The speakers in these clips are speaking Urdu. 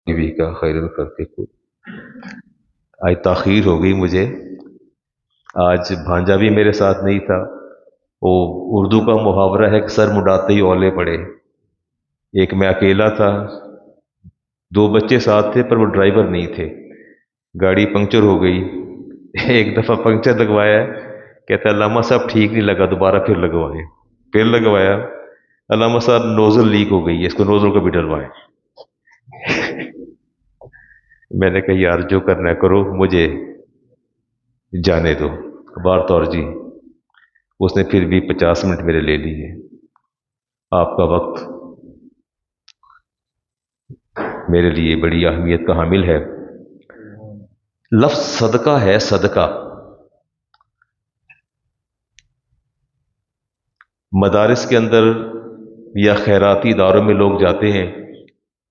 بیوی کا خیر الخلق کو آج تاخیر ہو گئی مجھے. آج بھانجا بھی میرے ساتھ نہیں تھا. وہ اردو کا محاورہ ہے کہ سر مڈاتے ہی اولے پڑے. ایک میں اکیلا تھا، دو بچے ساتھ تھے پر وہ ڈرائیور نہیں تھے. گاڑی پنکچر ہو گئی. ایک دفعہ پنکچر لگوایا، کہتا ہے علامہ صاحب ٹھیک نہیں لگا، دوبارہ پھر لگوائے. پھر لگوایا، علامہ صاحب نوزل لیک ہو گئی ہے، اس کو نوزل کو بھی ڈلوائیں. میں نے کہا یار جو کرنا ہے کرو، مجھے جانے دو. بار طور جی اس نے پھر بھی 50 منٹ میرے لے لیے. آپ کا وقت میرے لیے بڑی اہمیت کا حامل ہے. لفظ صدقہ ہے، صدقہ. مدارس کے اندر یا خیراتی اداروں میں لوگ جاتے ہیں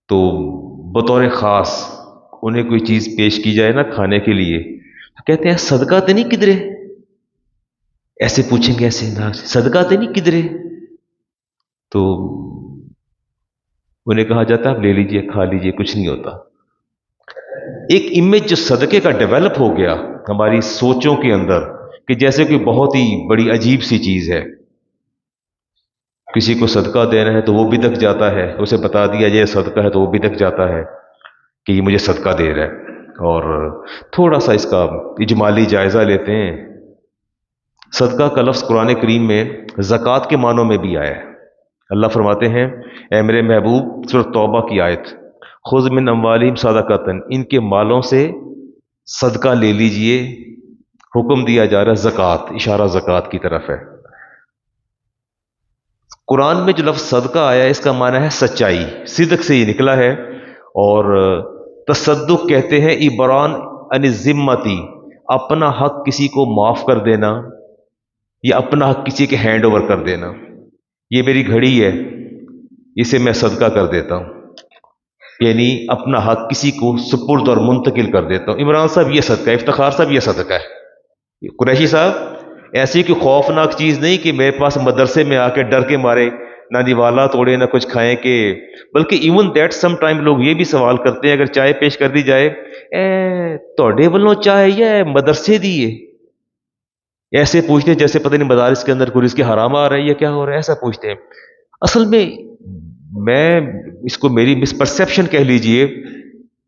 تو بطور خاص انہیں کوئی چیز پیش کی جائے نا کھانے کے لیے، تو کہتے ہیں صدقہ تو نہیں کدرے. ایسے پوچھیں گے، ایسے نہ صدقہ تو نہیں کدرے. تو انہیں کہا جاتا ہے آپ لے لیجئے، کھا لیجئے، کچھ نہیں ہوتا. ایک امیج جو صدقے کا ڈیولپ ہو گیا ہماری سوچوں کے اندر کہ جیسے کہ بہت ہی بڑی عجیب سی چیز ہے. کسی کو صدقہ دینا ہے تو وہ بھی دک جاتا ہے، اسے بتا دیا جائے صدقہ ہے تو وہ بھی دک جاتا ہے کہ یہ مجھے صدقہ دے رہا ہے. اور تھوڑا سا اس کا اجمالی جائزہ لیتے ہیں. صدقہ کا لفظ قرآن کریم میں زکوٰۃ کے معنوں میں بھی آیا ہے. اللہ فرماتے ہیں اے میرے محبوب، سورۃ توبہ کی آیت، خذ من اموالہم صدقۃ، ان کے مالوں سے صدقہ لے لیجئے. حکم دیا جا رہا ہے زکوٰۃ، اشارہ زکوٰۃ کی طرف ہے. قرآن میں جو لفظ صدقہ آیا ہے اس کا معنی ہے سچائی، صدق سے یہ نکلا ہے. اور تصدق کہتے ہیں عبران عن الذمتی، اپنا حق کسی کو معاف کر دینا یا اپنا حق کسی کے ہینڈ اوور کر دینا. یہ میری گھڑی ہے، اسے میں صدقہ کر دیتا ہوں، یعنی اپنا حق کسی کو سپرد اور منتقل کر دیتا ہوں. عمران صاحب یہ صدقہ ہے، افتخار صاحب یہ صدقہ ہے. قریشی صاحب ایسی کوئی خوفناک چیز نہیں کہ میرے پاس مدرسے میں آ کے ڈر کے مارے نہ نوالا توڑے نہ کچھ کھائیں، کہ بلکہ ایون دیٹ سم ٹائم لوگ یہ بھی سوال کرتے ہیں اگر چائے پیش کر دی جائے، توڑے ولوں چائے یا مدرسے دیے. ایسے پوچھتے ہیں جیسے پتہ نہیں مدارس کے اندر کوئی رزق حرام آ رہا ہے یا کیا ہو رہا ہے، ایسا پوچھتے ہیں. اصل میں اس کو میری مس پرسیپشن کہہ لیجئے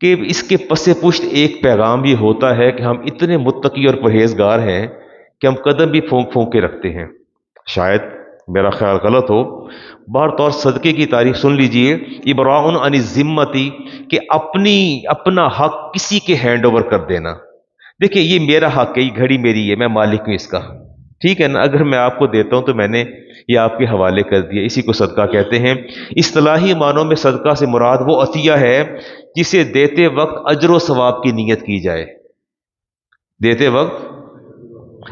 کہ اس کے پس پشت ایک پیغام یہ ہوتا ہے کہ ہم اتنے متقی اور پرہیزگار ہیں کہ ہم قدم بھی پھونک پھونک کے رکھتے ہیں. شاید میرا خیال غلط ہو. بہر طور صدقے کی تعریف سن لیجئے، ابراء عن الذمتی، کہ اپنا حق کسی کے ہینڈ اوور کر دینا. دیکھیں یہ میرا حق ہے، یہ گھڑی میری ہے، میں مالک ہوں اس کا، ٹھیک ہے نا. اگر میں آپ کو دیتا ہوں تو میں نے یہ آپ کے حوالے کر دیا، اسی کو صدقہ کہتے ہیں. اصطلاحی معنوں میں صدقہ سے مراد وہ عطیہ ہے جسے دیتے وقت اجر و ثواب کی نیت کی جائے. دیتے وقت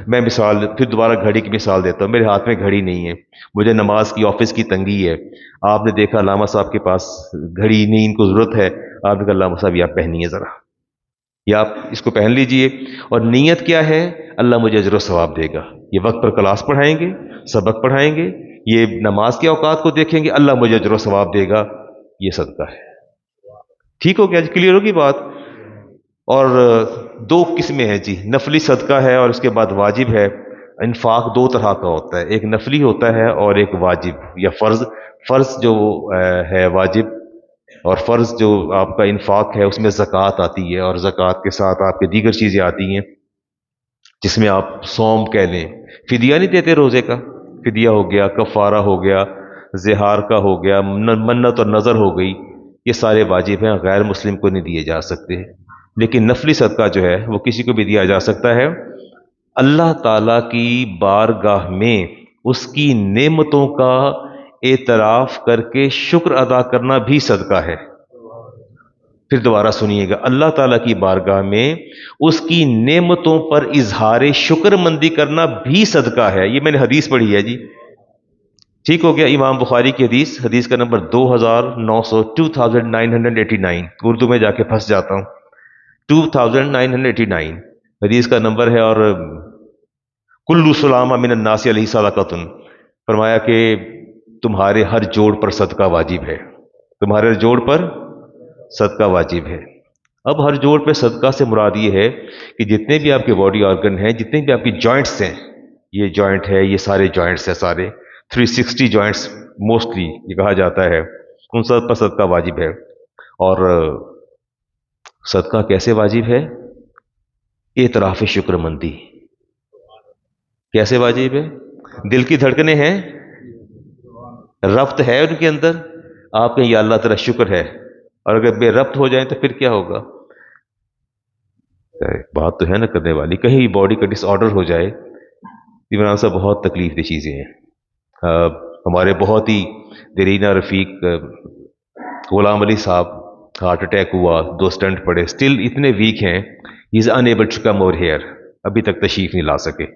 میں مثال پھر دوبارہ گھڑی کی مثال دیتا ہوں. میرے ہاتھ میں گھڑی نہیں ہے، مجھے نماز کی آفس کی تنگی ہے. آپ نے دیکھا علامہ صاحب کے پاس گھڑی نہیں، ان کو ضرورت ہے. آپ نے کہا علامہ صاحب یہ آپ پہنیے ذرا، یا آپ اس کو پہن لیجئے. اور نیت کیا ہے؟ اللہ مجھے اجر و ثواب دے گا. یہ وقت پر کلاس پڑھائیں گے، سبق پڑھائیں گے، یہ نماز کے اوقات کو دیکھیں گے، اللہ مجھے اجر و ثواب دے گا. یہ صدقہ ہے. ٹھیک ہو گیا جی؟ کلیئر ہوگی بات. اور دو قسمیں ہیں جی، نفلی صدقہ ہے اور اس کے بعد واجب ہے. انفاق دو طرح کا ہوتا ہے، ایک نفلی ہوتا ہے اور ایک واجب یا فرض. فرض جو ہے واجب، اور فرض جو آپ کا انفاق ہے اس میں زکوٰۃ آتی ہے، اور زکوٰۃ کے ساتھ آپ کے دیگر چیزیں آتی ہیں جس میں آپ صوم کہہ لیں. فدیہ نہیں دیتے روزے کا، فدیہ ہو گیا، کفارہ ہو گیا، زہار کا ہو گیا، منت اور نظر ہو گئی. یہ سارے واجب ہیں، غیر مسلم کو نہیں دیے جا سکتے. لیکن نفلی صدقہ جو ہے وہ کسی کو بھی دیا جا سکتا ہے. اللہ تعالیٰ کی بارگاہ میں اس کی نعمتوں کا اعتراف کر کے شکر ادا کرنا بھی صدقہ ہے. پھر دوبارہ سنیے گا، اللہ تعالیٰ کی بارگاہ میں اس کی نعمتوں پر اظہار شکر مندی کرنا بھی صدقہ ہے. یہ میں نے حدیث پڑھی ہے جی. ٹھیک ہو گیا. امام بخاری کی حدیث، حدیث کا نمبر 2989. اردو میں جا کے پھنس جاتا ہوں. 2989 حدیث کا نمبر ہے. اور کلو سلامہ من الناس علیہ صدقۃ، فرمایا کہ تمہارے ہر جوڑ پر صدقہ واجب ہے. تمہارے جوڑ پر صدقہ واجب ہے۔ اب ہر جوڑ پہ صدقہ سے مراد یہ ہے کہ جتنے بھی آپ کے باڈی آرگن ہیں، جتنے بھی آپ کی جوائنٹس ہیں، یہ جوائنٹ ہے، یہ سارے جوائنٹس ہیں، سارے 360 جوائنٹس موسٹلی یہ کہا جاتا ہے، ان سب پر صدقہ واجب ہے۔ اور صدقہ کیسے واجب ہے؟ اعتراف شکر مندی کیسے واجب ہے؟ دل کی دھڑکنیں ہیں، ربط ہے ان کے اندر، آپ کہیں یا اللہ تعالیٰ شکر ہے، اور اگر بے ربط ہو جائیں تو پھر کیا ہوگا؟ بات تو ہے نا کرنے والی، کہیں باڈی کا ڈس آرڈر ہو جائے، عمران صاحب بہت تکلیف دہ چیزیں ہیں۔ ہمارے بہت ہی دیرینہ رفیق غلام علی صاحب، ہارٹ اٹیک ہوا، 2 سٹنٹ پڑے، اسٹل اتنے ویک ہیں، he is unable to come over here, ابھی تک تشریف نہیں لا سکے۔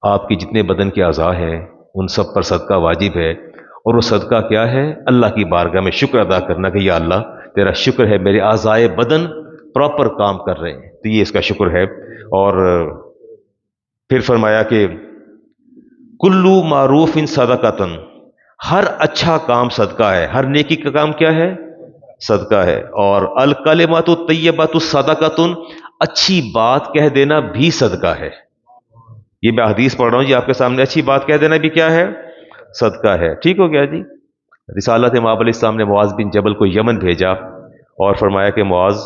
آپ کے جتنے بدن کے اعضاء ہیں ان سب پر صدقہ واجب ہے، اور وہ صدقہ کیا ہے؟ اللہ کی بارگاہ میں شکر ادا کرنا کہ یا اللہ تیرا شکر ہے میرے اعضائے بدن پراپر کام کر رہے ہیں، تو یہ اس کا شکر ہے۔ اور پھر فرمایا کہ کلو معروف ان صدقتن، ہر اچھا کام صدقہ ہے، ہر نیکی کا کام کیا ہے؟ صدقہ ہے۔ اور الکلمۃ الطیبۃ صدقۃ، اچھی بات کہہ دینا بھی صدقہ ہے۔ یہ میں حدیث پڑھ رہا ہوں جی آپ کے سامنے، اچھی بات کہہ دینا بھی کیا ہے؟ صدقہ ہے۔ ٹھیک ہو گیا جی۔ رسالت مآب علیہ السلام نے معاذ بن جبل کو یمن بھیجا اور فرمایا کہ معاذ،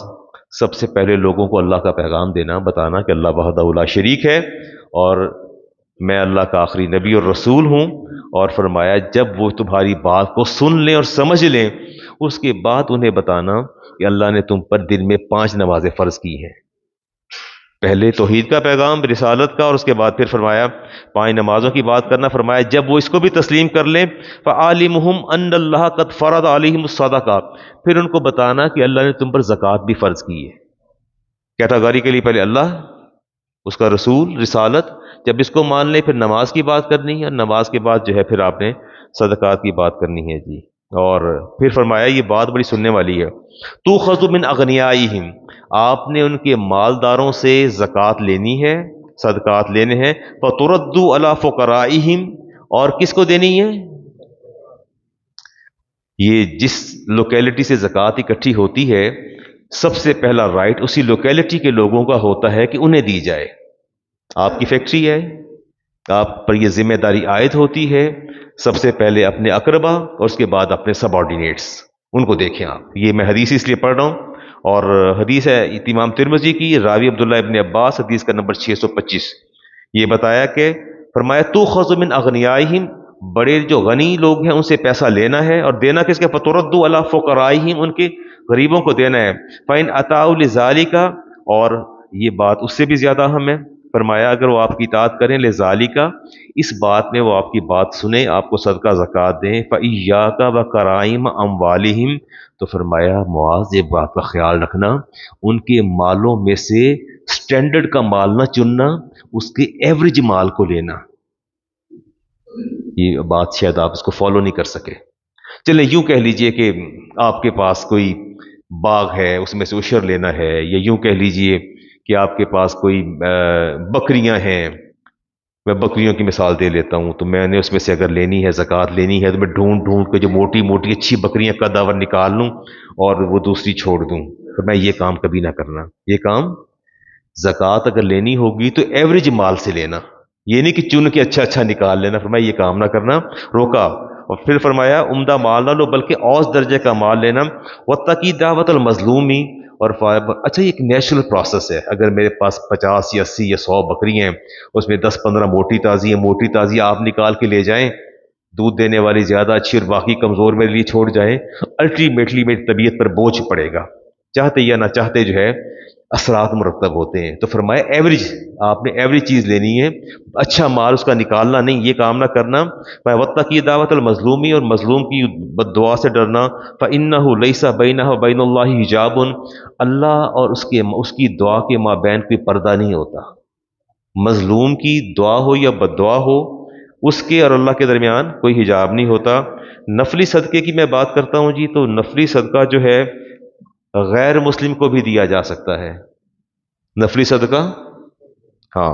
سب سے پہلے لوگوں کو اللہ کا پیغام دینا، بتانا کہ اللہ وحدہ لا شریک ہے اور میں اللہ کا آخری نبی اور رسول ہوں۔ اور فرمایا جب وہ تمہاری بات کو سن لیں اور سمجھ لیں، اس کے بعد انہیں بتانا کہ اللہ نے تم پر دن میں 5 نمازیں فرض کی ہیں۔ پہلے توحید کا پیغام، رسالت کا، اور اس کے بعد پھر فرمایا 5 نمازوں کی بات کرنا۔ فرمایا جب وہ اس کو بھی تسلیم کر لیں، فَعَالِمُهُمْ أَنَّ اللَّهَ قَدْ فَرَضَ عَلَيْهِمُ الصَّدَقَةَ، پھر ان کو بتانا کہ اللہ نے تم پر زکوٰۃ بھی فرض کی ہے۔ کیٹاگری کے لیے پہلے اللہ، اس کا رسول، رسالت، جب اس کو مان لیں پھر نماز کی بات کرنی ہے، اور نماز کے بعد جو ہے پھر آپ نے صدقات کی بات کرنی ہے جی۔ اور پھر فرمایا یہ بات بڑی سننے والی ہے، تُؤْخَذُ مِنْ أَغْنِيَائِهِمْ، آپ نے ان کے مالداروں سے زکوٰۃ لینی ہے، صدقات لینے ہیں، فَتُرَدُّ عَلَىٰ فُقَرَائِهِمْ، اور کس کو دینی ہے؟ یہ جس لوکیلٹی سے زکوٰۃ اکٹھی ہوتی ہے، سب سے پہلا رائٹ اسی لوکیلٹی کے لوگوں کا ہوتا ہے کہ انہیں دی جائے۔ آپ کی فیکٹری ہے، آپ پر یہ ذمہ داری عائد ہوتی ہے، سب سے پہلے اپنے اقربا اور اس کے بعد اپنے سب آرڈینیٹس، ان کو دیکھیں آپ۔ یہ میں حدیث اس لیے پڑھ رہا ہوں، اور حدیث ہے امام ترمذی کی، راوی عبداللہ ابن عباس، حدیث کا نمبر 625۔ یہ بتایا کہ فرمایا تُؤْخَذُ مِنْ أَغْنِيَائِهِمْ، بڑے جو غنی لوگ ہیں ان سے پیسہ لینا ہے، اور دینا کس کے؟ فَتُرَدُّ عَلَىٰ فُقَرَائِهِمْ، ان کے غریبوں کو دینا ہے۔ فَإِنْ أَطَاعُوا لِذَٰلِكَ، اور یہ بات اس سے بھی زیادہ اہم ہے، فرمایا اگر وہ آپ کی اطاعت کریں، لِذَٰلِكَ، اس بات میں وہ آپ کی بات سنیں، آپ کو صدقہ زکوٰۃ دیں، فَإِيَّاكَ وَكَرَائِمَ أَمْوَالِهِمْ، تو فرمایا معاذ یہ بات کا خیال رکھنا، ان کے مالوں میں سے سٹینڈرڈ کا مال نہ چننا، اس کے ایوریج مال کو لینا۔ یہ بات شاید آپ اس کو فالو نہیں کر سکے۔ چلیں یوں کہہ لیجئے کہ آپ کے پاس کوئی باغ ہے، اس میں سے عشر لینا ہے، یا یوں کہہ لیجئے کہ آپ کے پاس کوئی بکریاں ہیں، میں بکریوں کی مثال دے لیتا ہوں، تو میں نے اس میں سے اگر لینی ہے، زکوٰۃ لینی ہے، تو میں ڈھونڈ ڈھونڈ کے جو موٹی موٹی اچھی بکریاں کا داور نکال لوں اور وہ دوسری چھوڑ دوں، تو میں یہ کام کبھی نہ کرنا۔ یہ کام، زکوٰۃ اگر لینی ہوگی تو ایوریج مال سے لینا، یہ نہیں کہ چن کے اچھا اچھا نکال لینا، فرمایا یہ کام نہ کرنا، روکا۔ اور پھر فرمایا عمدہ مال نہ لو بلکہ اوسط درجے کا مال لینا، وَاتَّقِ دعوت المظلوم، اور اچھا یہ ایک نیچرل پروسیس ہے، اگر میرے پاس 50 یا 80 یا 100 بکری ہیں، اس میں 10-15 موٹی تازی ہیں، موٹی تازی آپ نکال کے لے جائیں، دودھ دینے والی زیادہ اچھی اور باقی کمزور میرے لیے چھوڑ جائیں، الٹیمیٹلی میری طبیعت پر بوجھ پڑے گا، چاہتے یا نہ چاہتے جو ہے اثرات مرتب ہوتے ہیں۔ تو فرمایا ایوریج، آپ نے ایوریج چیز لینی ہے، اچھا مال اس کا نکالنا نہیں، یہ کام نہ کرنا۔ وَاتَّقِ دعوت المظلوم، اور مظلوم کی بد دعا سے ڈرنا، فَإِنَّهُ لَيْسَ بَيْنَهُ وَبَيْنَ اللَّهِ حِجَابٌ، اللہ اور اس کی دعا کے مابین کوئی پردہ نہیں ہوتا۔ مظلوم کی دعا ہو یا بد دعا ہو، اس کے اور اللہ کے درمیان کوئی حجاب نہیں ہوتا۔ نفلی صدقے کی میں بات کرتا ہوں جی، تو نفلی صدقہ جو ہے غیر مسلم کو بھی دیا جا سکتا ہے۔ نفلی صدقہ، ہاں،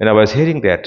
And I was hearing that.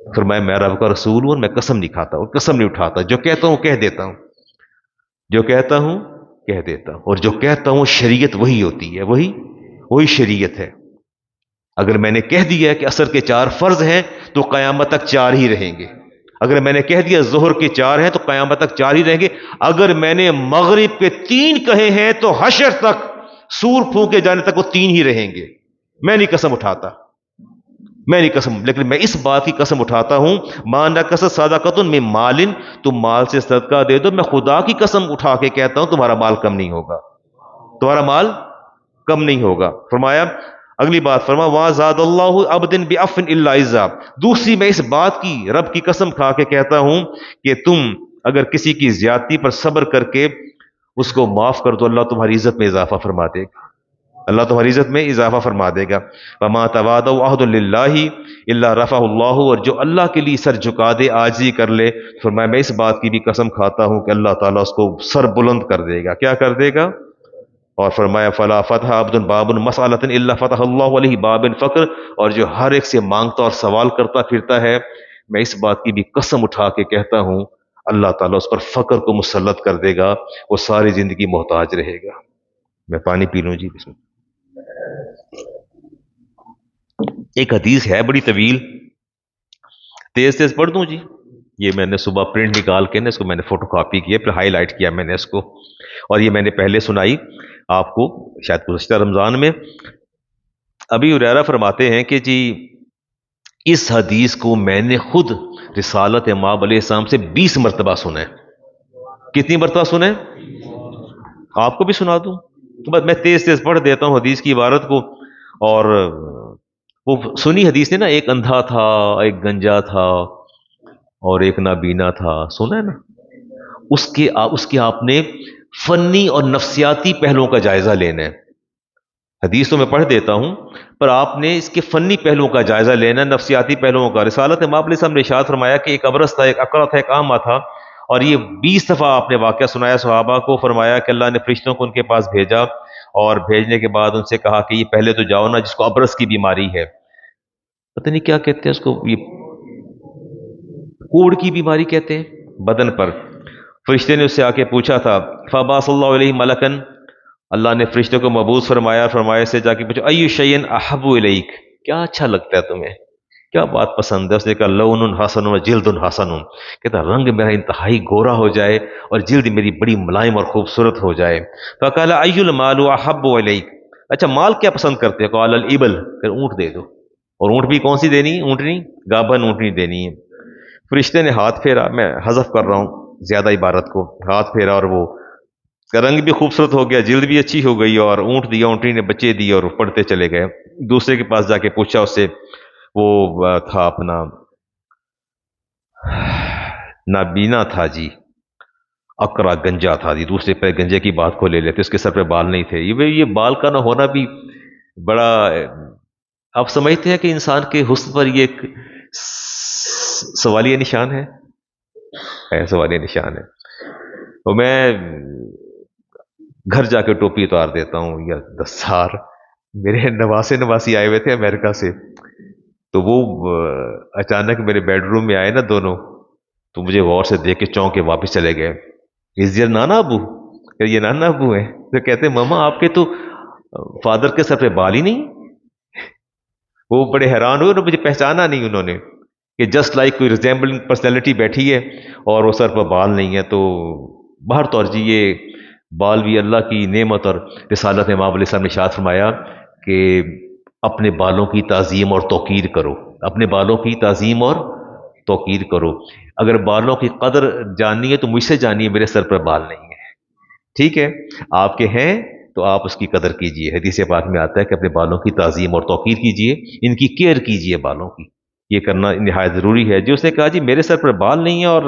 فرمایا میں رب کا رسول ہوں اور میں قسم نہیں کھاتا اور قسم نہیں اٹھاتا، جو کہتا ہوں کہہ دیتا ہوں، جو کہتا ہوں کہہ دیتا ہوں، اور جو کہتا ہوں شریعت وہی ہوتی ہے، وہی شریعت ہے۔ اگر میں نے کہہ دیا کہ عصر کے 4 فرض ہیں تو قیامت تک 4 ہی رہیں گے، اگر میں نے کہہ دیا ظہر کے 4 ہیں تو قیامت تک 4 ہی رہیں گے، اگر میں نے مغرب کے 3 کہے ہیں تو حشر تک، سور پھونکے جانے تک وہ 3 ہی رہیں گے۔ میں نہیں قسم اٹھاتا، میں نہیں قسم، لیکن میں اس بات کی قسم اٹھاتا ہوں، ماں نقص صدقۃ من مال، تم مال سے صدقہ دے دو، میں خدا کی قسم اٹھا کے کہتا ہوں تمہارا مال کم نہیں ہوگا، تمہارا مال کم نہیں ہوگا۔ فرمایا اگلی بات، فرما وَمَا زَادَ اللَّهُ عَبْدٍ بِعَفْوٍ إِلَّا عِزًّا، دوسری میں اس بات کی رب کی قسم کھا کے کہتا ہوں کہ تم اگر کسی کی زیادتی پر صبر کر کے اس کو معاف کر دو، اللہ تمہاری عزت میں اضافہ فرما دے گا، اللہ تمہاری عزت میں اضافہ فرما دے گا۔ وَمَا تَوَاضَعُوا عَهْدٌ لِلَّهِ إِلَّا رَفَعَهُ اللَّهُ، اور جو اللہ کے لیے سر جھکا دے، عاجزی کر لے، فرمایا میں اس بات کی بھی قسم کھاتا ہوں کہ اللہ تعالیٰ اس کو سر بلند کر دے گا۔ کیا کر دے گا؟ اور فرمایا فلا فتح عبد باب مسالۃ الا فتح اللہ علیہ باب فقر، اور جو ہر ایک سے مانگتا اور سوال کرتا پھرتا ہے، میں اس بات کی بھی قسم اٹھا کے کہتا ہوں اللہ تعالیٰ اس پر فقر کو مسلط کر دے گا، وہ ساری زندگی محتاج رہے گا۔ میں پانی پی لوں جی، بسم اللہ۔ ایک حدیث ہے بڑی طویل، تیز تیز پڑھ دوں جی؟ یہ میں نے صبح پرنٹ نکال کے نا اس کو میں نے فوٹو کاپی کیا، پھر ہائی لائٹ کیا میں نے اس کو، اور یہ میں نے پہلے سنائی آپ کو شاید گزشتہ رمضان میں۔ ابھی ہریرہ فرماتے ہیں کہ جی اس حدیث کو میں نے خود رسالت امام علیہ السلام سے 20 مرتبہ سنا ہے۔ کتنی مرتبہ سنا ہے؟ آپ کو بھی سنا دوں؟ بس میں تیز تیز پڑھ دیتا ہوں حدیث کی عبارت کو۔ اور وہ سنی حدیث نے نا، ایک اندھا تھا، ایک گنجا تھا اور ایک نابینا تھا، سنا ہے نا؟ اس کے آپ نے فنی اور نفسیاتی پہلوؤں کا جائزہ لینا ہے۔ حدیث تو میں پڑھ دیتا ہوں، پر آپ نے اس کے فنی پہلوؤں کا جائزہ لینا ہے، نفسیاتی پہلوؤں کا۔ رسالت امام علیہ السلام نے ارشاد فرمایا کہ ایک ابرص تھا، ایک اقرع تھا، ایک اعمى تھا، اور یہ 20 دفعہ آپ نے واقعہ سنایا صحابہ کو۔ فرمایا کہ اللہ نے فرشتوں کو ان کے پاس بھیجا، اور بھیجنے کے بعد ان سے کہا کہ یہ پہلے تو جاؤ نا جس کو ابرص کی بیماری ہے، پتہ نہیں کیا کہتے ہیں اس کو، یہ کوڑ کی بیماری کہتے ہیں بدن پر۔ فرشتے نے اس سے آ کے پوچھا تھا، فبعث اللہ علیہ ملکن، اللہ نے فرشتے کو مبعوث فرمایا، فرمایا سے جا کے پوچھا ایو شیئن احب الیک، کیا اچھا لگتا ہے تمہیں، کیا بات پسند ہے؟ اس نے کہا لون حسن و جلد حسن، کہتا رنگ میرا انتہائی گورا ہو جائے اور جلد میری بڑی ملائم اور خوبصورت ہو جائے۔ فقال ای المال احب الیک، اچھا مال کیا پسند کرتے ہیں؟ قال الابل، پھر اونٹ دے دو، اور اونٹ بھی کون سی دینی ہے؟ اونٹنی، گابن اونٹنی دینی ہے۔ فرشتے نے ہاتھ پھیرا، میں حذف کر رہا ہوں زیادہ عبارت کو، ہاتھ پھیرا اور وہ رنگ بھی خوبصورت ہو گیا، جلد بھی اچھی ہو گئی، اور اونٹ دیا، اونٹنی نے بچے دیے، اور پڑھتے چلے گئے۔ دوسرے کے پاس جا کے پوچھا اس سے، وہ تھا اپنا نابینا تھا جی، اقرا گنجا تھا جی، دوسرے پہ گنجے کی بات کو لے لیتے، اس کے سر پہ بال نہیں تھے۔ یہ بال کا نہ ہونا بھی بڑا، آپ سمجھتے ہیں کہ انسان کے حسن پر یہ ایک سوالیہ نشان ہے سوالیہ نشان ہے۔ تو میں گھر جا کے ٹوپی اتار دیتا ہوں یا دستار، میرے نواسی آئے ہوئے تھے امریکہ سے، تو وہ اچانک میرے بیڈ روم میں آئے نا دونوں، تو مجھے غور سے دیکھ کے چونک کے واپس چلے گئے۔ از دیئر نانا ابو؟ کہ یہ نانا ابو ہیں؟ تو کہتے ہیں ماما آپ کے تو فادر کے سر پہ بال ہی نہیں۔ وہ بڑے حیران ہوئے، مجھے پہچانا نہیں انہوں نے، کہ جسٹ لائک کوئی ریزیمبلنگ پرسنالٹی بیٹھی ہے اور وہ سر پر بال نہیں ہے۔ تو باہر طور جی یہ بال بھی اللہ کی نعمت، اور رسالت امام علیہ السلام نے ارشاد فرمایا کہ اپنے بالوں کی تعظیم اور توقیر کرو، اپنے بالوں کی تعظیم اور توقیر کرو۔ اگر بالوں کی قدر جاننی ہے تو مجھ سے جانیے، میرے سر پر بال نہیں ہے، ٹھیک ہے؟ آپ کے ہیں تو آپ اس کی قدر کیجئے۔ حدیث پاک میں آتا ہے کہ اپنے بالوں کی تعظیم اور توقیر کیجئے، ان کی کیئر کیجئے، بالوں کی یہ کرنا نہایت ضروری ہے۔ جو اس نے کہا جی میرے سر پر بال نہیں ہے، اور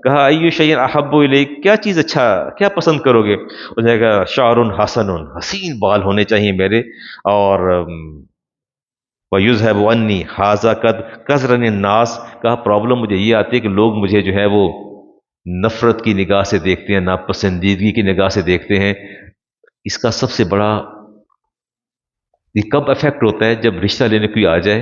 کہا ایو شیئن احب الیک، کیا چیز اچھا، کیا پسند کرو گے؟ اس نے کہا شعر حسن، حسین بال ہونے چاہیے میرے، اور وَيُذْهَبُ عَنِّي هَذَا قَدْ كَثْرَنِ النَّاسِ، کہا پرابلم مجھے یہ آتی ہے کہ لوگ مجھے جو ہے وہ نفرت کی نگاہ سے دیکھتے ہیں، ناپسندیدگی کی نگاہ سے دیکھتے ہیں۔ اس کا سب سے بڑا یہ کب افیکٹ ہوتا ہے؟ جب رشتہ لینے کوئی آ جائے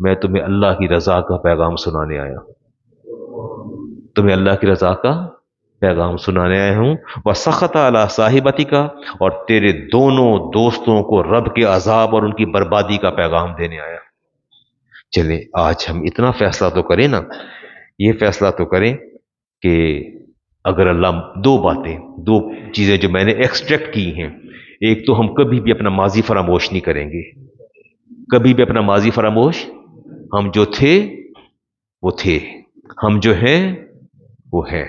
میں تمہیں اللہ کی رضا کا پیغام سنانے آیا ہوں، تمہیں اللہ کی رضا کا پیغام سنانے آیا ہوں، وَسَخَطَ عَلَىٰ صَاحِبَتِكَ، اور تیرے دونوں دوستوں کو رب کے عذاب اور ان کی بربادی کا پیغام دینے آیا۔ چلیں آج ہم اتنا فیصلہ تو کریں نا، یہ فیصلہ تو کریں کہ اگر اللہ دو باتیں، دو چیزیں جو میں نے ایکسٹریکٹ کی ہیں، ایک تو ہم کبھی بھی اپنا ماضی فراموش نہیں کریں گے، کبھی بھی اپنا ماضی فراموش، ہم جو تھے وہ تھے، ہم جو ہیں وہ ہیں،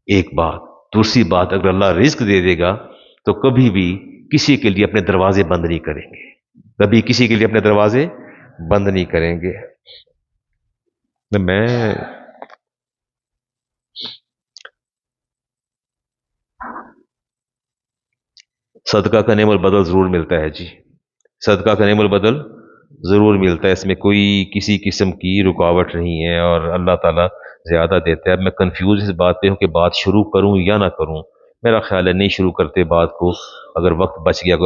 ایک بات۔ دوسری بات، اگر اللہ رزق دے دے گا تو کبھی بھی کسی کے لیے اپنے دروازے بند نہیں کریں گے، کبھی کسی کے لیے اپنے دروازے بند نہیں کریں گے۔ میں صدقہ کا نعم البدل ضرور ملتا ہے جی، صدقہ کا نعم البدل ضرور ملتا ہے، اس میں کوئی کسی قسم کی رکاوٹ نہیں ہے، اور اللہ تعالیٰ زیادہ دیتا ہے۔ اب میں کنفیوز اس بات پہ ہوں کہ بات شروع کروں یا نہ کروں، میرا خیال ہے نہیں شروع کرتے بات کو، اگر وقت بچ گیا۔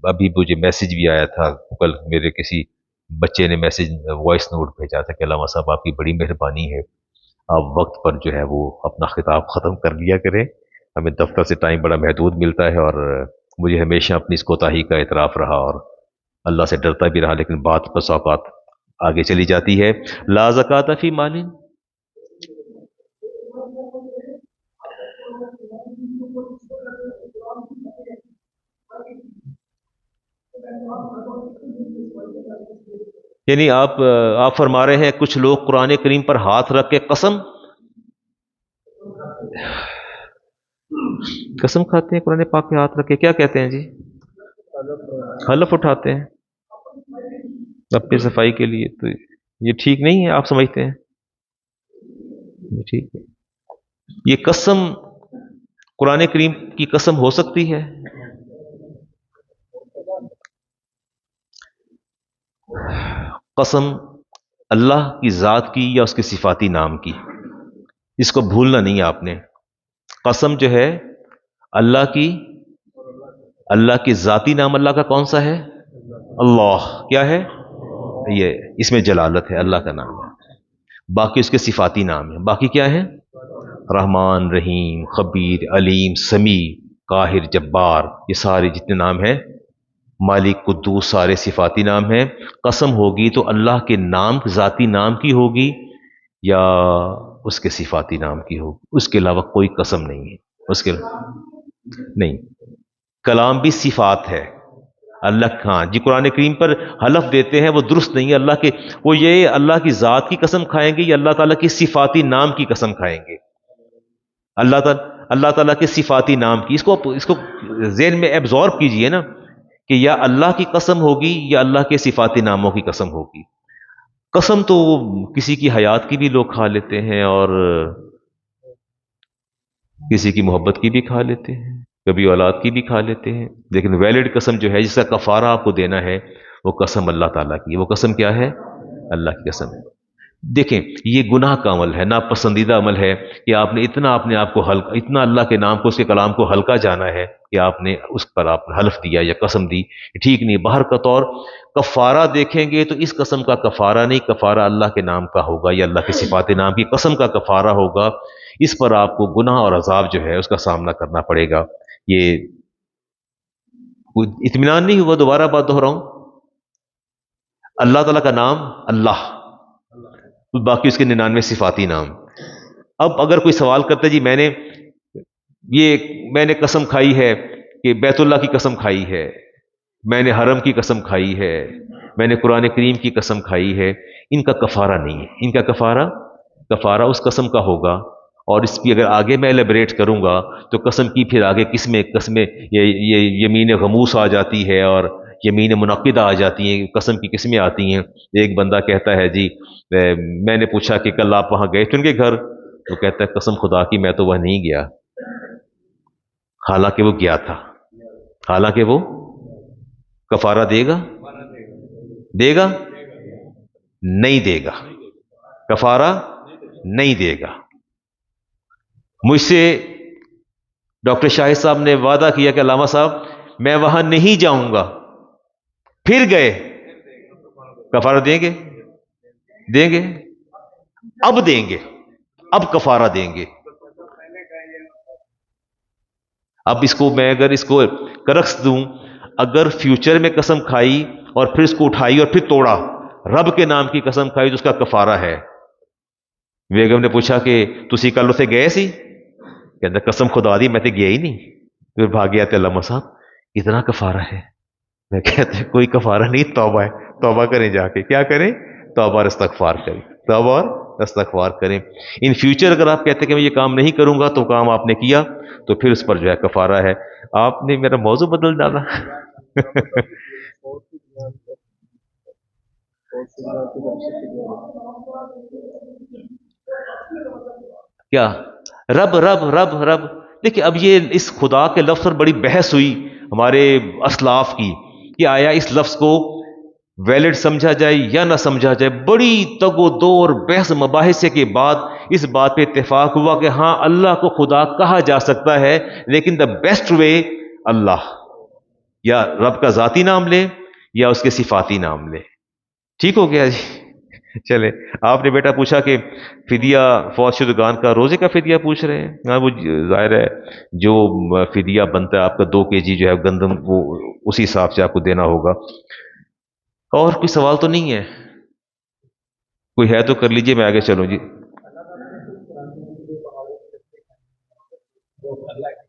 ابھی مجھے میسج بھی آیا تھا، کل میرے کسی بچے نے میسج وائس نوٹ بھیجا تھا کہ علامہ صاحب آپ کی بڑی مہربانی ہے، آپ وقت پر جو ہے وہ اپنا خطاب ختم کر لیا کریں، ہمیں دفتر سے ٹائم بڑا محدود ملتا ہے، اور مجھے ہمیشہ اپنی اس کوتاہی کا اعتراف رہا اور اللہ سے ڈرتا بھی رہا، لیکن بات بس اوقات آگے چلی جاتی ہے۔ لا زکوٰۃ فی مال، یعنی آپ فرما رہے ہیں کچھ لوگ قرآن کریم پر ہاتھ رکھ کے قسم کھاتے ہیں، قرآن پاک پہ ہاتھ رکھ کے کیا کہتے ہیں جی؟ حلف اٹھاتے ہیں اپنی صفائی کے لیے، تو یہ ٹھیک نہیں ہے آپ سمجھتے ہیں؟ یہ ٹھیک ہے؟ یہ قسم قرآن کریم کی قسم ہو سکتی ہے؟ قسم اللہ کی ذات کی یا اس کے صفاتی نام کی، اس کو بھولنا نہیں ہے آپ نے۔ قسم جو ہے اللہ کی، اللہ کی ذاتی نام اللہ کا کون سا ہے؟ اللہ کیا ہے؟ یہ اس میں جلالت ہے، اللہ کا نام ہے۔ باقی اس کے صفاتی نام ہیں، باقی کیا ہے؟ رحمان، رحیم، خبیر، علیم، سمیع، قاہر، جبار، یہ سارے جتنے نام ہیں، مالک، قدوس، سارے صفاتی نام ہیں۔ قسم ہوگی تو اللہ کے نام، ذاتی نام کی ہوگی یا اس کے صفاتی نام کی ہوگی، اس کے علاوہ کوئی قسم نہیں ہے، اس کے نہیں۔ کلام بھی صفات ہے اللہ، ہاں جی قرآن کریم پر حلف دیتے ہیں وہ درست نہیں ہے، اللہ کے وہ یہ اللہ کی ذات کی قسم کھائیں گے یا اللہ تعالیٰ کی صفاتی نام کی قسم کھائیں گے؟ اللہ تعالیٰ کے صفاتی نام کی، اس کو ذہن میں ایبزارب کیجئے نا، کہ یا اللہ کی قسم ہوگی یا اللہ کے صفاتی ناموں کی قسم ہوگی۔ قسم تو کسی کی حیات کی بھی لوگ کھا لیتے ہیں اور کسی کی محبت کی بھی کھا لیتے ہیں، کبھی اولاد کی بھی کھا لیتے ہیں، لیکن ویلڈ قسم جو ہے جس کا کفارہ آپ کو دینا ہے وہ قسم اللہ تعالیٰ کی، وہ قسم کیا ہے؟ اللہ کی قسم ہے۔ دیکھیں یہ گناہ کا عمل ہے، ناپسندیدہ عمل ہے کہ آپ نے اتنا اپنے آپ کو ہلکا، اتنا اللہ کے نام کو، اس کے کلام کو ہلکا جانا ہے کہ آپ نے اس پر آپ نے حلف دیا یا قسم دی، ٹھیک نہیں۔ باہر کا طور کفارہ دیکھیں گے تو اس قسم کا کفارہ نہیں، کفارہ اللہ کے نام کا ہوگا یا اللہ کے صفات نام کی قسم کا کفارہ ہوگا، اس پر آپ کو گناہ اور عذاب جو ہے اس کا سامنا کرنا پڑے گا۔ یہ اطمینان نہیں ہوا، دوبارہ بات دہراؤں، اللہ تعالیٰ کا نام اللہ، باقی اس کے 99 صفاتی نام۔ اب اگر کوئی سوال کرتا ہے جی میں نے قسم کھائی ہے کہ بیت اللہ کی قسم کھائی ہے، میں نے حرم کی قسم کھائی ہے، میں نے قرآن کریم کی قسم کھائی ہے، ان کا کفارہ نہیں ہے، ان کا کفارہ اس قسم کا ہوگا۔ اور اس کی اگر آگے میں ایلیبریٹ کروں گا تو قسم کی پھر آگے قسمیں یہ یمین غموس آ جاتی ہے اور یمین منعقدہ آ جاتی ہیں، قسم کی قسمیں آتی ہیں۔ ایک بندہ کہتا ہے جی میں نے پوچھا کہ کل آپ وہاں گئے تھے ان کے گھر، تو کہتا ہے قسم خدا کی میں تو وہاں نہیں گیا، حالانکہ وہ گیا تھا، حالانکہ وہ کفارہ دے گا نہیں دے گا، کفارہ نہیں دے گا۔ مجھ سے ڈاکٹر شاہد صاحب نے وعدہ کیا کہ علامہ صاحب میں وہاں نہیں جاؤں گا، پھر گئے، کفارہ دیں گے؟ دیں گے، اب دیں گے، اب کفارہ دیں گے. اب اس کو میں اگر اس کو کرکس دوں، اگر فیوچر میں قسم کھائی اور پھر اس کو اٹھائی اور پھر توڑا، رب کے نام کی قسم کھائی تو اس کا کفارہ ہے. بیگم نے پوچھا کہ تسی کل اسے گئے سی؟ کہتا قسم خدا دی میں تو گیا ہی نہیں. پھر بھاگ گیا کہ علامہ صاحب اتنا کفارہ ہے. میں کہتے کوئی کفارہ نہیں، توبہ ہے. توبہ کریں، جا کے کیا کریں؟ توبہ اور استغفار کریں، توبہ اور استغفار کریں. ان فیوچر اگر آپ کہتے ہیں کہ میں یہ کام نہیں کروں گا تو کام آپ نے کیا تو پھر اس پر جو ہے کفارہ ہے. آپ نے میرا موضوع بدل ڈالا. کیا؟ رب رب رب رب. دیکھیں اب یہ اس خدا کے لفظ پر بڑی بحث ہوئی ہمارے اسلاف کی کہ آیا اس لفظ کو ویلڈ سمجھا جائے یا نہ سمجھا جائے. بڑی تگ و دو اور بحث مباحثے کے بعد اس بات پہ اتفاق ہوا کہ ہاں اللہ کو خدا کہا جا سکتا ہے، لیکن دا بیسٹ وے اللہ، یا رب کا ذاتی نام لے یا اس کے صفاتی نام لے. ٹھیک ہو گیا جی. چلے، آپ نے بیٹا پوچھا کہ فدیہ فوت شدگان کا روزے کا فدیہ پوچھ رہے ہیں. ہاں وہ ظاہر ہے جو فدیہ بنتا ہے آپ کا 2 kg جو ہے گندم، وہ اسی حساب سے آپ کو دینا ہوگا. اور کوئی سوال تو نہیں ہے؟ کوئی ہے تو کر لیجئے، میں آگے چلوں جی.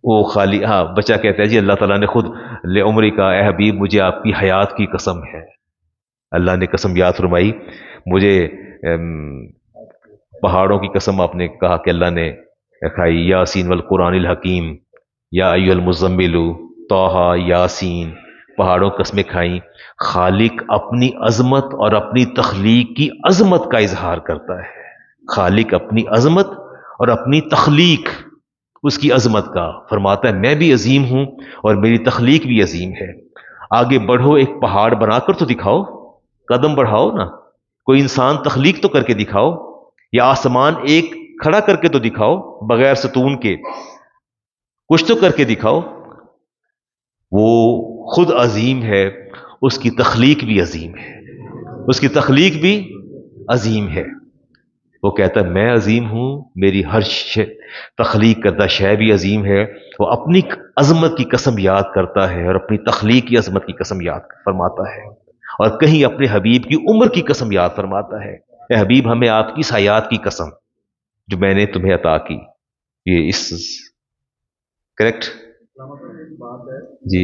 وہ خالی ہاں بچہ کہتا ہے جی اللہ تعالیٰ نے خود لے عمری کا، اے حبیب مجھے آپ کی حیات کی قسم ہے. اللہ نے قسم یاد فرمائی مجھے. پہاڑوں کی قسم آپ نے کہا کہ اللہ نے کھائی، یاسین والقرآن الحکیم، یا ایو المزمل، طٰہٰ، یاسین. پہاڑوں قسمیں کھائیں. خالق اپنی عظمت اور اپنی تخلیق کی عظمت کا اظہار کرتا ہے. خالق اپنی عظمت اور اپنی تخلیق، اس کی عظمت کا فرماتا ہے میں بھی عظیم ہوں اور میری تخلیق بھی عظیم ہے. آگے بڑھو، ایک پہاڑ بنا کر تو دکھاؤ، قدم بڑھاؤ نا. کوئی انسان تخلیق تو کر کے دکھاؤ، یا آسمان ایک کھڑا کر کے تو دکھاؤ بغیر ستون کے، کچھ تو کر کے دکھاؤ. وہ خود عظیم ہے، اس کی تخلیق بھی عظیم ہے، اس کی تخلیق بھی عظیم ہے. وہ کہتا ہے میں عظیم ہوں، میری ہر تخلیق کردہ شے بھی عظیم ہے. وہ اپنی عظمت کی قسم یاد کرتا ہے اور اپنی تخلیق کی عظمت کی قسم یاد فرماتا ہے، اور کہیں اپنے حبیب کی عمر کی قسم یاد فرماتا ہے. اے حبیب ہمیں آپ کی حیات کی قسم جو میں نے تمہیں عطا کی. یہ اس کریکٹ جی.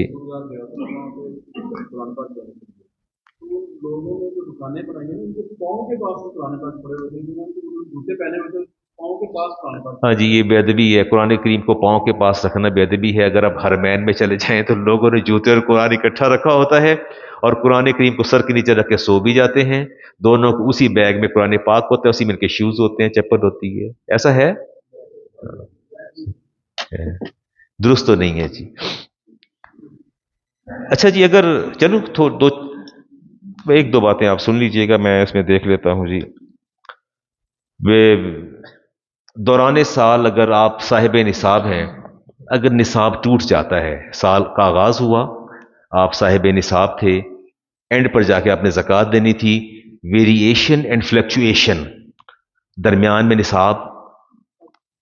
لوگوں نے جو دکانیں بنائی ہیں ان کے پاؤں کے پاس قرآن پاک پڑے ہوئے تھے، جنہوں نے جوتے پہنے ہوئے تھے پاؤں کے پاس قرآن پاک. ہاں جی یہ بے ادبی ہے، قرآن کریم کو پاؤں کے پاس رکھنا بے ادبی ہے. اگر آپ حرمین میں چلے جائیں تو لوگوں نے جوتے اور قرآن اکٹھا رکھا ہوتا ہے، اور قرآن کریم کو سر کے نیچے رکھ کے سو بھی جاتے ہیں. دونوں کو اسی بیگ میں قرآن پاک ہوتا ہے، اسی میں ان کے شوز ہوتے ہیں، چپل ہوتی ہے. ایسا ہے؟ درست تو نہیں ہے جی. اچھا جی، اگر چلو ایک دو باتیں آپ سن لیجئے گا، میں اس میں دیکھ لیتا ہوں جی. دوران سال اگر آپ صاحب نصاب ہیں، اگر نصاب ٹوٹ جاتا ہے، سال کا آغاز ہوا، آپ صاحب نصاب تھے، اینڈ پر جا کے آپ نے زکوٰۃ دینی تھی، ویریشن اینڈ فلیکچویشن، درمیان میں نصاب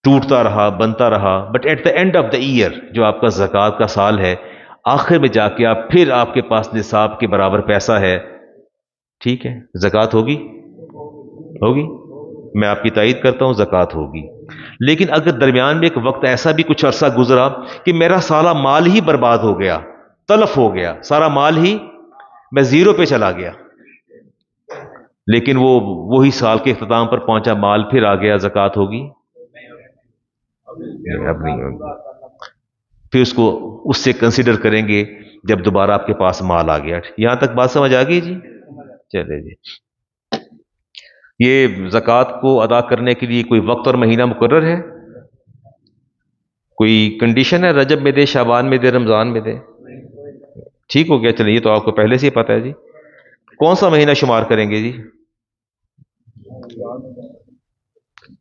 ٹوٹتا رہا، بنتا رہا، but at the end of the year جو آپ کا زکوٰۃ کا سال ہے، آخر میں جا کے پھر آپ کے پاس نصاب کے برابر پیسہ ہے، ٹھیک ہے، زکوٰۃ ہوگی. میں آپ کی تائید کرتا ہوں زکوٰۃ ہوگی. لیکن اگر درمیان میں ایک وقت ایسا بھی کچھ عرصہ گزرا کہ میرا سارا مال ہی برباد ہو گیا، تلف ہو گیا، سارا مال ہی میں زیرو پہ چلا گیا، لیکن وہی سال کے اختتام پر پہنچا مال پھر آ گیا، زکوٰۃ ہوگی؟ اب نہیں ہوگی. پھر اس کو اس سے کنسیڈر کریں گے جب دوبارہ آپ کے پاس مال آ گیا. یہاں تک بات سمجھ آ گئی جی؟ چلے جی. یہ زکوٰۃ کو ادا کرنے کے لیے کوئی وقت اور مہینہ مقرر ہے؟ کوئی کنڈیشن ہے رجب میں دے، شعبان میں دے، رمضان میں دے؟ ٹھیک ہو گیا. چلیے یہ تو آپ کو پہلے سے ہی پتہ ہے جی. کون سا مہینہ شمار کریں گے جی؟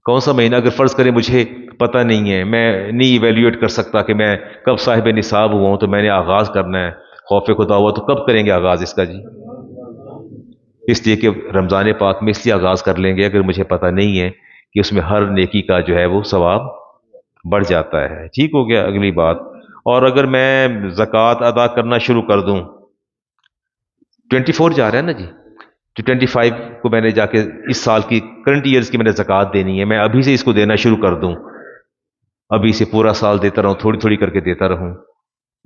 کون سا مہینہ؟ اگر فرض کریں مجھے پتہ نہیں ہے، میں نہیں ایویلیویٹ کر سکتا کہ میں کب صاحب نصاب ہوا ہوں تو میں نے آغاز کرنا ہے، خوف خدا ہوا تو کب کریں گے آغاز اس کا جی؟ اس لیے کہ رمضان پاک میں اس لیے آغاز کر لیں گے اگر مجھے پتہ نہیں ہے کہ اس میں ہر نیکی کا جو ہے وہ ثواب بڑھ جاتا ہے. ٹھیک ہو گیا. اگلی بات، اور اگر میں زکوٰۃ ادا کرنا شروع کر دوں، 24 جا رہا ہے نا جی، تو 25 کو میں نے جا کے اس سال کی کرنٹ ایئرز کی میں نے زکوٰۃ دینی ہے، میں ابھی سے اس کو دینا شروع کر دوں، ابھی سے پورا سال دیتا رہوں، تھوڑی تھوڑی کر کے دیتا رہوں،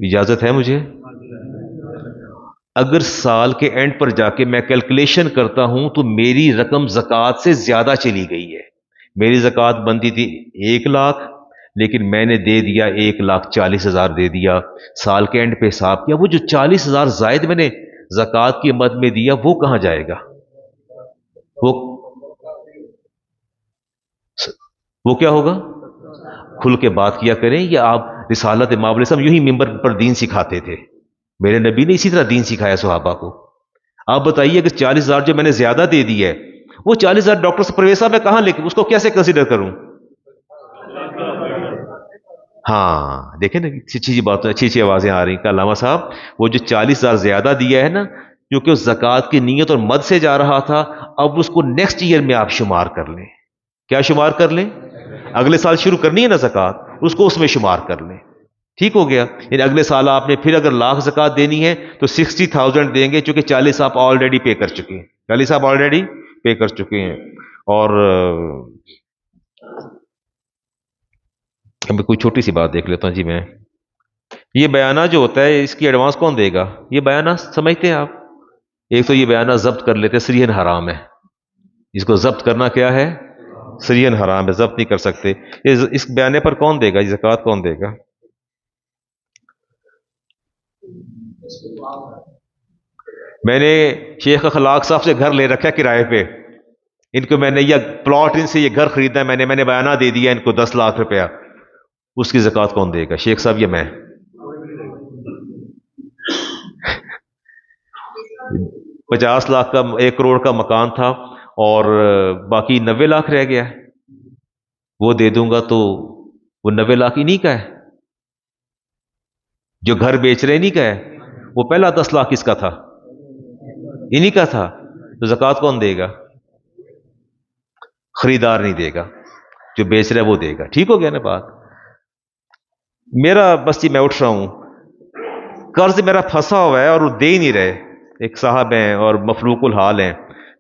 اجازت ہے مجھے؟ اگر سال کے اینڈ پر جا کے میں کیلکولیشن کرتا ہوں تو میری رقم زکوٰۃ سے زیادہ چلی گئی ہے. میری زکوٰۃ بنتی تھی 1 لاکھ، لیکن میں نے دے دیا 1,40,000 دے دیا. سال کے اینڈ پہ حساب کیا، وہ جو 40,000 زائد میں نے زکوٰۃ کی مد میں دیا وہ کہاں جائے گا؟ وہ کیا ہوگا؟ کھل کے بات کیا کریں. یا آپ رسالت امام علیہ السلام یوں ہی ممبر پر دین سکھاتے تھے؟ میرے نبی نے اسی طرح دین سکھایا صحابہ کو. آپ بتائیے اگر 40,000 جو میں نے زیادہ دے دی ہے، وہ 40,000 ڈاکٹر سے پرویز صاحب میں کہاں لے کے اس کو کیسے کنسیڈر کروں؟ ہاں دیکھیں نا، اچھی بات، اچھی آوازیں آ رہی ہیں. علامہ صاحب وہ جو 40,000 زیادہ دیا ہے نا، کیونکہ اس زکوٰۃ کی نیت اور مد سے جا رہا تھا، اب اس کو نیکسٹ ایئر میں آپ شمار کر لیں. کیا شمار کر لیں؟ اگلے سال شروع کرنی ہے نا زکوٰۃ، اس کو اس میں شمار کر لیں. ٹھیک ہو گیا. یعنی اگلے سال آپ نے پھر اگر لاکھ زکوٰۃ دینی ہے تو 60,000 دیں گے، چونکہ 40 آپ آلریڈی پے کر چکے ہیں. 40 آپ آلریڈی پے کر چکے ہیں. اور کوئی چھوٹی سی بات دیکھ لیتا ہوں جی میں. یہ بیانہ جو ہوتا ہے اس کی ایڈوانس کون دے گا؟ یہ بیانہ سمجھتے ہیں آپ؟ ایک تو یہ بیانہ ضبط کر لیتے، سریحاً حرام ہے. اس کو ضبط کرنا کیا ہے؟ سریحاً حرام ہے، ضبط نہیں کر سکتے. اس بیانے پر کون دے گا؟ یہ زکوٰۃ کون دے گا؟ میں نے شیخ اخلاق صاحب سے گھر لے رکھا کرائے پہ. ان کو میں نے یہ پلاٹ، ان سے یہ گھر خریدنا ہے، میں نے بیانہ دے دیا ان کو 10 لاکھ روپیہ. اس کی زکوٰۃ کون دے گا؟ شیخ صاحب یا میں؟ 50 لاکھ کا 1 کروڑ کا مکان تھا اور باقی 90 لاکھ رہ گیا، وہ دے دوں گا تو وہ 90 لاکھ انہی کا ہے. جو گھر بیچ رہے انہی کا ہے. وہ پہلا 10 لاکھ کس کا تھا؟ انہی کا تھا. تو زکوٰۃ کون دے گا؟ خریدار نہیں دے گا، جو بیچ رہا ہے وہ دے گا. ٹھیک ہو گیا نا بات؟ میرا بس میں اٹھ رہا ہوں، قرض میرا پھنسا ہوا ہے اور وہ دے ہی نہیں رہے. ایک صاحب ہیں اور مفلوق الحال ہیں،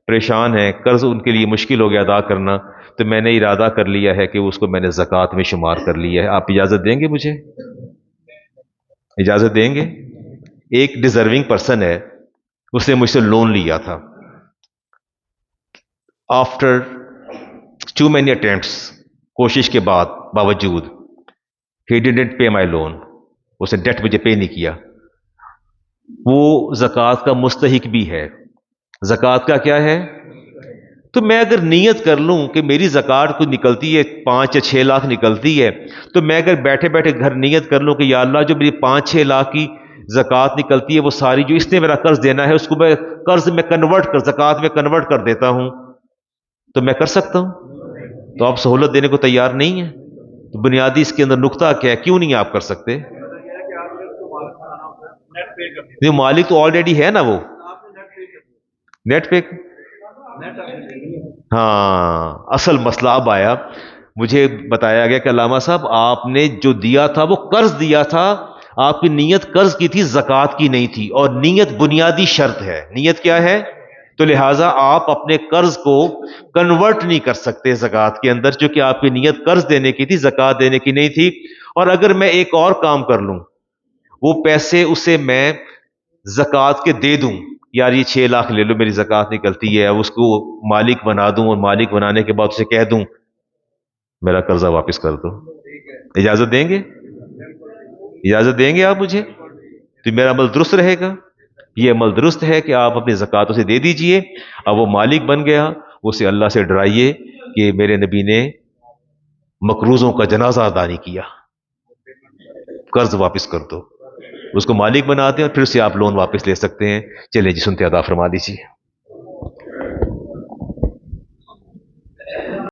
پریشان ہیں، قرض ان کے لیے مشکل ہو گیا ادا کرنا. تو میں نے ارادہ کر لیا ہے کہ اس کو میں نے زکوٰۃ میں شمار کر لیا ہے. آپ اجازت دیں گے؟ مجھے اجازت دیں گے؟ ایک ڈیزرونگ پرسن ہے، اس نے مجھ سے لون لیا تھا. آفٹر ٹو مینی اٹیمپٹس، کوشش کے باوجود he didn't pay my loan. اس نے ڈیٹ مجھے پے نہیں کیا. وہ زکوٰۃ کا مستحق بھی ہے. زکوٰۃ کا کیا ہے؟ تو میں اگر نیت کر لوں کہ میری زکوٰۃ کو نکلتی ہے 5 یا 6 لاکھ نکلتی ہے، تو میں اگر بیٹھے بیٹھے گھر نیت کر لوں کہ یا اللہ جو میری 5-6 لاکھ کی زکوٰۃ نکلتی ہے وہ ساری جو اس نے میرا قرض دینا ہے اس کو میں قرض میں کنورٹ کر زکوٰۃ میں کنورٹ کر دیتا ہوں، تو میں کر سکتا ہوں. تو آپ سہولت دینے کو تیار نہیں ہیں. تو بنیادی اس کے اندر نقطہ کیا ہے؟ کیوں نہیں آپ کر سکتے؟ مالک تو آلریڈی ہے نا، وہ نیٹ پہ. ہاں اصل مسئلہ اب آیا. مجھے بتایا گیا کہ علامہ صاحب آپ نے جو دیا تھا وہ قرض دیا تھا، آپ کی نیت قرض کی تھی، زکوٰۃ کی نہیں تھی، اور نیت بنیادی شرط ہے. نیت کیا ہے؟ تو لہٰذا آپ اپنے قرض کو کنورٹ نہیں کر سکتے زکوٰۃ کے اندر، جو کہ آپ کی نیت قرض دینے کی تھی، زکوٰۃ دینے کی نہیں تھی. اور اگر میں ایک اور کام کر لوں، وہ پیسے اسے میں زکوٰۃ کے دے دوں، یار یہ 6 لاکھ لے لو میری زکوٰۃ نکلتی ہے، اس کو مالک بنا دوں اور مالک بنانے کے بعد اسے کہہ دوں میرا قرضہ واپس کر دو. اجازت دیں گے؟ اجازت دیں گے آپ مجھے؟ تو میرا عمل درست رہے گا. یہ عمل درست ہے کہ آپ اپنی زکوٰۃ اسے دے دیجئے. اب وہ مالک بن گیا، اسے اللہ سے ڈرائیے کہ میرے نبی نے مقروضوں کا جنازہ ادا نہیں کیا، قرض واپس کر دو. اس کو مالک بناتے ہیں اور پھر سے آپ لون واپس لے سکتے ہیں. چلیں جی، سنتے ادا فرما دیجیے.